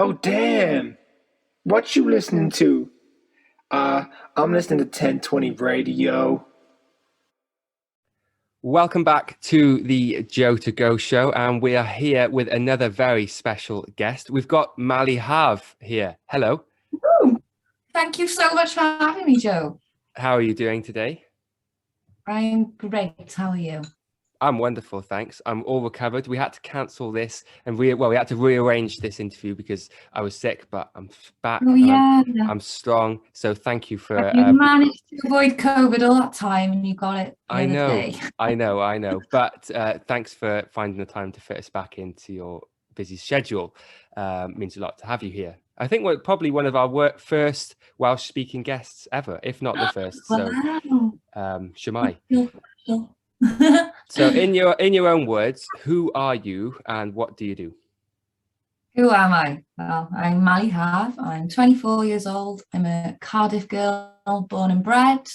Oh, damn. What you listening to? Uh, I'm listening to 1020 radio. Welcome back to the Joe to Go show, and we are here with another very special guest. We've got Mali Hav here. Hello. Oh, thank you so much for having me, Joe. How are you doing today? I'm great. How are you? I'm wonderful, thanks. I'm all recovered. We had to cancel this and we had to rearrange this interview because I was sick, but I'm back. Oh, And yeah. I'm strong. So thank you for. You managed to avoid COVID all that time, and you got it the I other know, day. I know. But thanks for finding the time to fit us back into your busy schedule. Means a lot to have you here. I think we're probably one of our first Welsh speaking guests ever, if not the first. So, Shemai. So, in your own words, who are you and what do you do? Who am I? Well, I'm Mali Hav. I'm 24 years old. I'm a Cardiff girl, born and bred.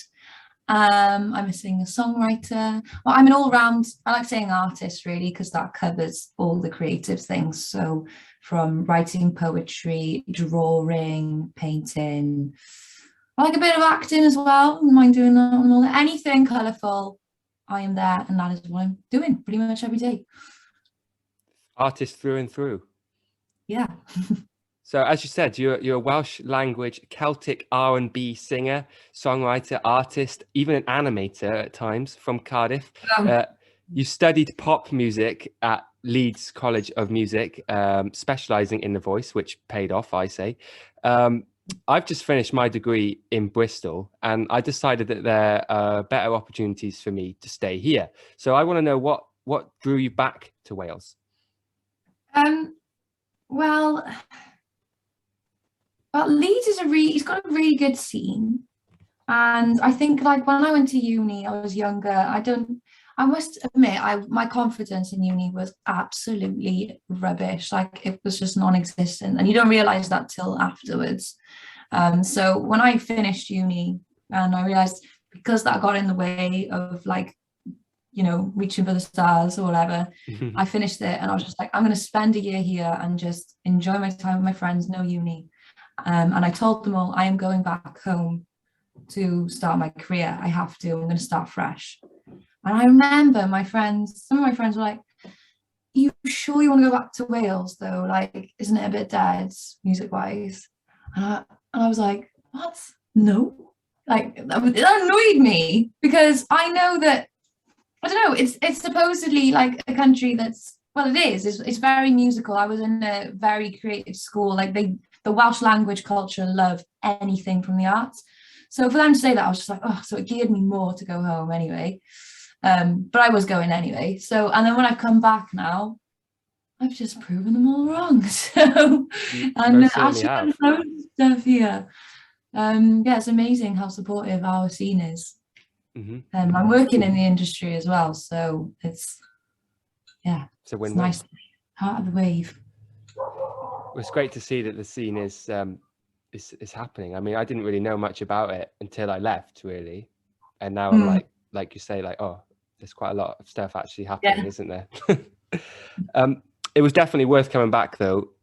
I'm a singer-songwriter. Well, I'm an all-round, I like saying artist really, because that covers all the creative things. So from writing poetry, drawing, painting, I like a bit of acting as well. I don't mind doing that and all that. Anything colourful, I am there, and that is what I'm doing pretty much every day. Artist through and through. Yeah. So as you said, you're a Welsh language Celtic R&B singer, songwriter, artist, even an animator at times from Cardiff. You studied pop music at Leeds College of Music, specialising in the voice, which paid off, I say. I've just finished my degree in Bristol, and I decided that there are better opportunities for me to stay here. So I want to know what drew you back to Wales? Well, Leeds is he's got a really good scene. And I think like when I went to uni, I was younger. I must admit, my confidence in uni was absolutely rubbish. Like it was just non-existent. And you don't realize that till afterwards. So when I finished uni and I realized because that got in the way of like, reaching for the stars or whatever, I finished it and I was just like, I'm going to spend a year here and just enjoy my time with my friends, no uni. And I told them all, I am going back home to start my career. I have to, I'm going to start fresh. And I remember some of my friends were like, are you sure you want to go back to Wales though? Like, isn't it a bit dead music wise? And I was like, what? No. Like, it annoyed me because I know that, I don't know, it's supposedly like a country that's, well, it's very musical. I was in a very creative school. Like the Welsh language culture love anything from the arts. So for them to say that, I was just like, oh, so it geared me more to go home anyway. But I was going anyway. So, and then when I've come back now, I've just proven them all wrong. So, and actually done loads of stuff here. Yeah, it's amazing how supportive our scene is. I'm working in the industry as well, so it's nice to be part of the wave. It's great to see that the scene is happening. I mean, I didn't really know much about it until I left, really, and now I'm like you say, like, oh, there's quite a lot of stuff actually happening, isn't there? It was definitely worth coming back though,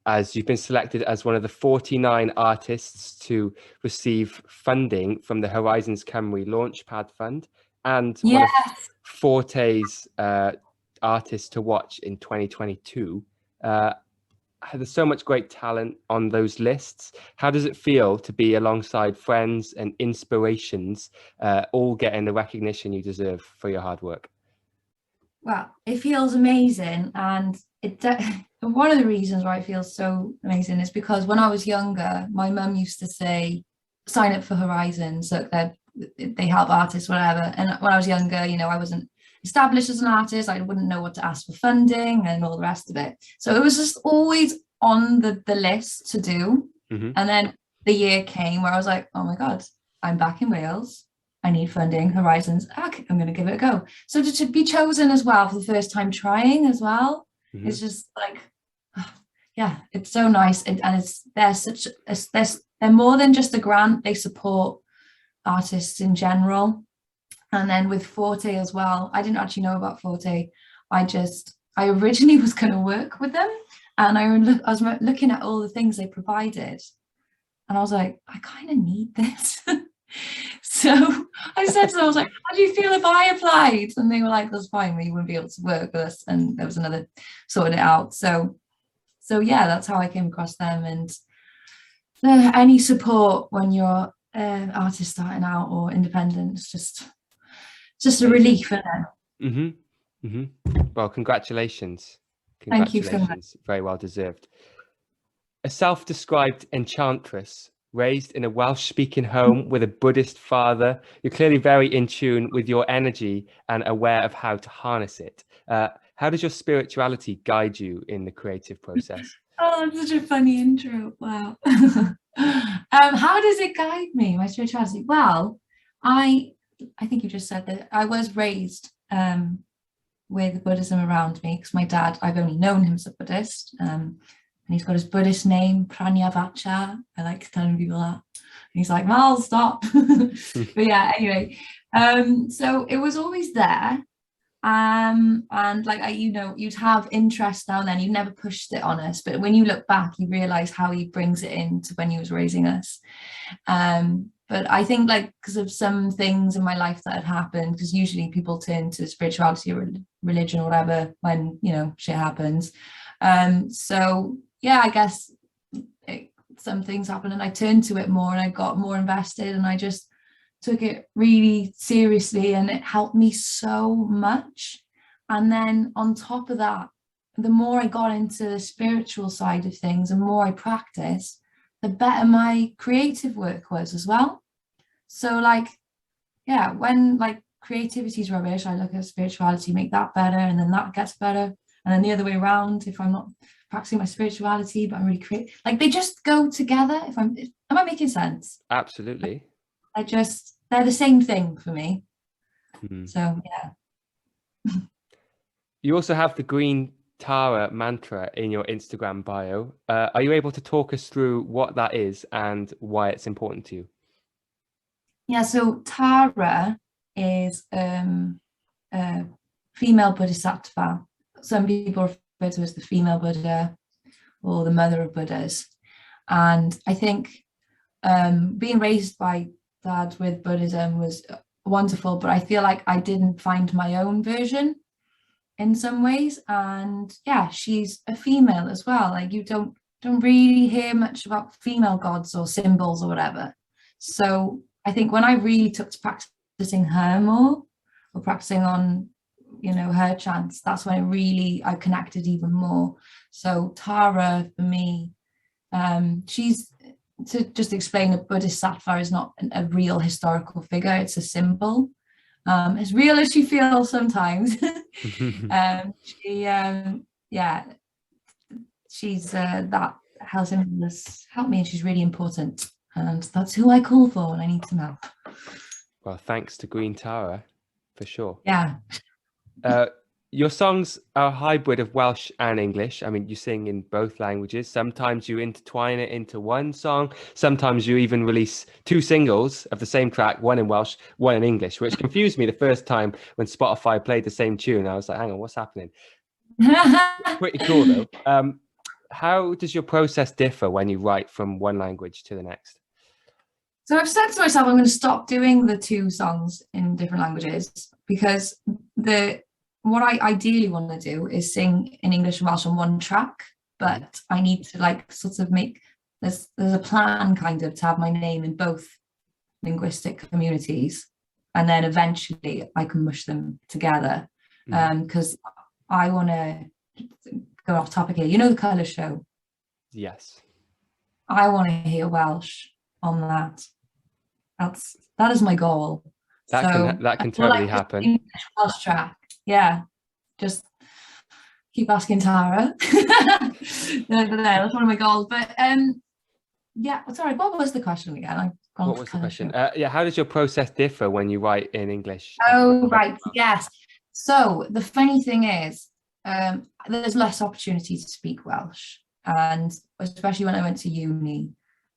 as you've been selected as one of the 49 artists to receive funding from the Horizons Cymru Launchpad Fund and one of Forte's artists to watch in 2022. There's so much great talent on those lists. How does it feel to be alongside friends and inspirations, all getting the recognition you deserve for your hard work? Well, it feels amazing, and one of the reasons why it feels so amazing is because when I was younger, my mum used to say, sign up for Horizons, so they help artists, whatever. And when I was younger, I wasn't established as an artist, I wouldn't know what to ask for funding and all the rest of it. So it was just always on the list to do. And then the year came where I was like, oh my God, I'm back in Wales. I need funding, Horizons. Okay, I'm going to give it a go. So to be chosen as well for the first time trying as well, it's just like, it's so nice. And they're more than just a grant. They support artists in general. And then with Forte as well, I didn't actually know about Forte. I originally was going to work with them And I was looking at all the things they provided, and I was like, I kind of need this. So I said to them, I was like, how do you feel if I applied? And they were like, that's fine, you wouldn't be able to work with us. And there was another sorted it out. So yeah, that's how I came across them. And any support when you're an artist starting out or independent, it's just a relief, isn't it? Mm-hmm. Mm-hmm. Well, congratulations. Thank you so much. Very well deserved. A self-described enchantress raised in a Welsh-speaking home with a Buddhist father, you're clearly very in tune with your energy and aware of how to harness it. How does your spirituality guide you in the creative process? Oh, that's such a funny intro. Wow. How does it guide me, my spirituality? Well, I think you just said that I was raised with Buddhism around me, because my dad, I've only known him as a Buddhist, and he's got his Buddhist name, Pranyavacha. I like telling people that. And he's like, Mal, stop. But yeah, anyway, so it was always there. And like, you'd have interest now and then, you never pushed it on us, but when you look back, you realize how he brings it into when he was raising us. But I think, like, because of some things in my life that had happened, because usually people turn to spirituality or religion or whatever when, shit happens. So yeah, I guess some things happened and I turned to it more and I got more invested and I just took it really seriously, and it helped me so much. And then on top of that, the more I got into the spiritual side of things and more I practiced, the better my creative work was as well. So like, yeah, when like creativity is rubbish, I look at spirituality, make that better, and then that gets better. And then the other way around, if I'm not practicing my spirituality but I'm really creative, like they just go together. Am I making sense? Absolutely. They're the same thing for me. So yeah. You also have the green Tara mantra in your Instagram bio. Are you able to talk us through what that is and why it's important to you? Yeah, so Tara is a female Bodhisattva. Some people refer to as the female Buddha or the mother of Buddhas. And I think being raised by dad with Buddhism was wonderful, but I feel like I didn't find my own version in some ways. And yeah, she's a female as well. Like you don't really hear much about female gods or symbols or whatever. So I think when I really took to practicing her more, or practicing on, her chants, that's when I connected even more. So Tara for me, she's, to just explain, a Bodhisattva is not a real historical figure, it's a symbol. As real as she feels sometimes. She's that has helped me, and she's really important, and that's who I call for when I need some help. Well, thanks to Green Tara, for sure. Yeah. Your songs are a hybrid of Welsh and English. I mean, you sing in both languages. Sometimes you intertwine it into one song. Sometimes you even release two singles of the same track, one in Welsh, one in English, which confused me the first time when Spotify played the same tune. I was like, hang on, what's happening? Pretty cool, though. How does your process differ when you write from one language to the next? So I've said to myself, I'm going to stop doing the two songs in different languages, because what I ideally want to do is sing in English and Welsh on one track, but I need to like sort of there's a plan kind of to have my name in both linguistic communities, and then eventually I can mush them together. Because I want to go off topic here. The Colour Show? Yes. I want to hear Welsh on that. That is my goal. That can totally happen. English Welsh track. Yeah, just keep asking Tara. That's one of my goals. But yeah, sorry, what was the question again? What was the question? How does your process differ when you write in English? Oh, right, yes. So the funny thing is, there's less opportunity to speak Welsh, and especially when I went to uni,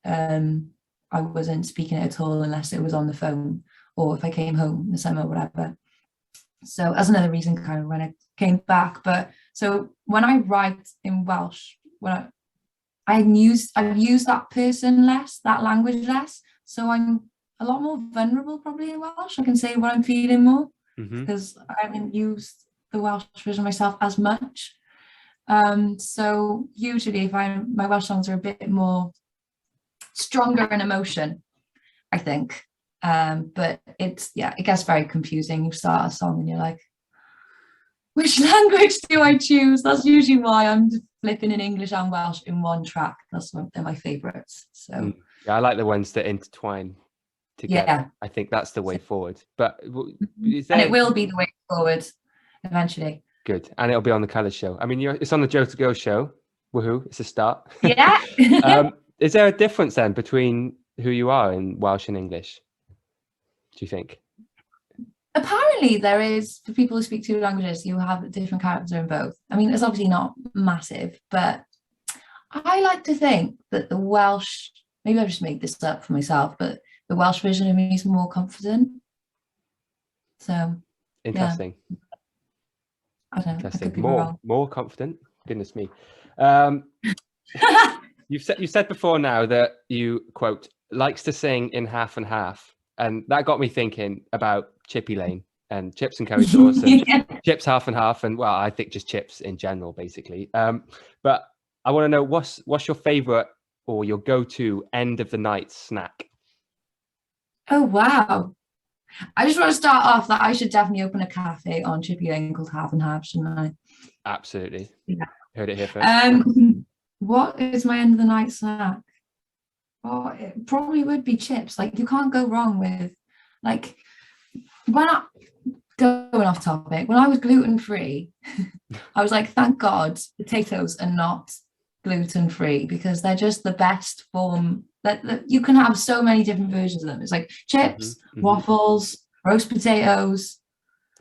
I wasn't speaking it at all unless it was on the phone, or if I came home in the summer or whatever. So that's another reason kind of when I came back. But so when I write in Welsh, I've used that person less, that language less, so I'm a lot more vulnerable probably in Welsh. I can say what I'm feeling more because I haven't used the Welsh version myself as much. So usually if my Welsh songs are a bit more stronger in emotion, I think. But it gets very confusing. You start a song and you're like, which language do I choose? That's usually why I'm just flipping in English and Welsh in one track. They're my favorites. So yeah, I like the ones that intertwine together. Yeah. I think that's the way forward. But is and there... it will be the way forward eventually. Good. And it'll be on the Colours show. I mean, it's on the Joe to Go show. Woohoo, it's a start. Yeah. Is there a difference then between who you are in Welsh and English, do you think? Apparently there is, for people who speak two languages, you have a different character in both. I mean, it's obviously not massive, but I like to think that the Welsh, maybe I've just made this up for myself, but the Welsh version of me is more confident. So Interesting. Yeah. I don't know. Interesting. I could be wrong. More confident. Goodness me. You said before now that you, quote, likes to sing in half and half, and that got me thinking about Chippy Lane and chips and curry sauce and chips half and half, and well, I think just chips in general, basically. But I want to know what's your favorite or your go-to end of the night snack? Oh wow. I just want to start off that I should definitely open a cafe on Chippy Lane called Half and Half, shouldn't I? Absolutely. Yeah. Heard it here first. What is my end of the night snack? Oh, it probably would be chips. Like, you can't go wrong with, like, going off topic, when I was gluten-free, I was like, thank God potatoes are not gluten-free, because they're just the best form. That you can have so many different versions of them. It's like chips, waffles, roast potatoes,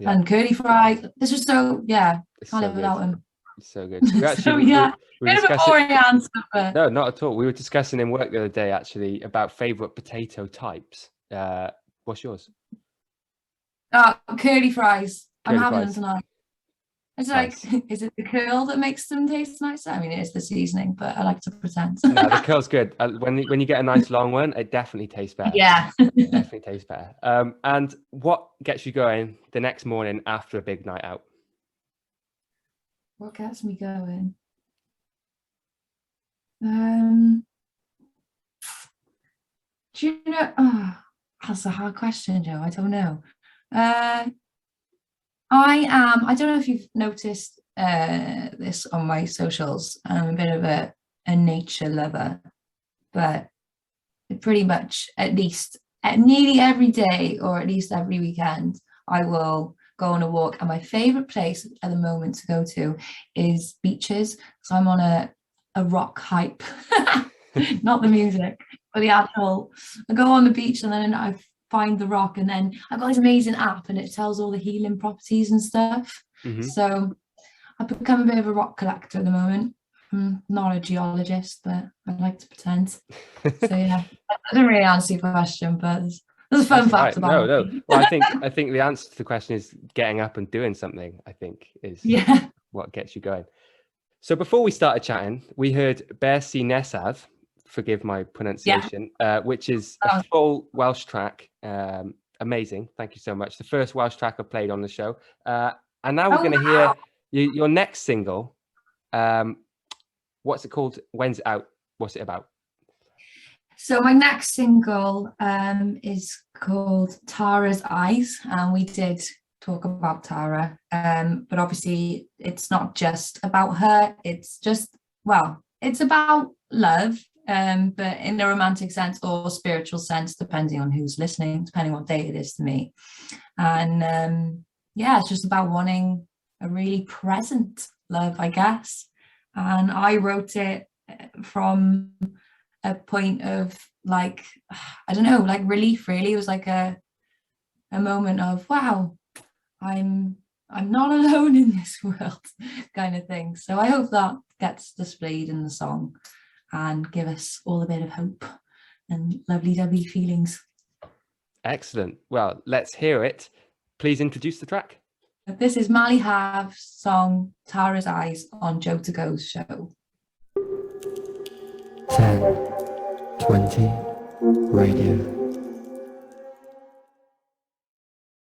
and curly fries. This is so, can't live without them. So good. We actually, we bit of a boring answer, but... No, not at all. We were discussing in work the other day actually about favorite potato types. What's yours? Curly fries. I'm having them fries. tonight. It's Nice. like, is it the curl that makes them taste nicer? I mean, it is the seasoning, but I like to pretend. No, the curl's good. When you get a nice long one, it definitely tastes better. Yeah. It definitely tastes better. And what gets you going the next morning after a big night out? What gets me going? Do you know? Oh, that's a hard question, Joe. I don't know. I don't know if you've noticed this on my socials. I'm a bit of a nature lover, but pretty much nearly every day, or at least every weekend, I will go on a walk. And my favorite place at the moment to go to is beaches. So I'm on a rock hype, not the music, but the actual. I go on the beach and then I find the rock, and then I've got this amazing app and it tells all the healing properties and stuff. So I've become a bit of a rock collector at the moment. I'm not a geologist, but I like to pretend. So yeah, I didn't really answer your question, but there's a fun fact about it. No. Well, I think the answer to the question is getting up and doing something, I think, is what gets you going. So before we started chatting, we heard Bersi Nesaf, forgive my pronunciation, which is a full Welsh track. Amazing. Thank you so much. The first Welsh track I played on the show. And now we're going to hear your next single. What's it called? When's it out? What's it about? So my next single is called Tara's Eyes, and we did talk about Tara, but obviously it's not just about her. It's about love, but in a romantic sense or spiritual sense, depending on who's listening, depending what day it is to me. And it's just about wanting a really present love, I guess. And I wrote it from a point of like, I don't know, like relief, really. It was like a moment of, wow, I'm not alone in this world kind of thing. So I hope that gets displayed in the song and give us all a bit of hope and lovely-dovey feelings. Excellent. Well, let's hear it. Please introduce the track. This is Mali Hav's song Tara's Eyes on Joe to Go's show. 1020 Radio.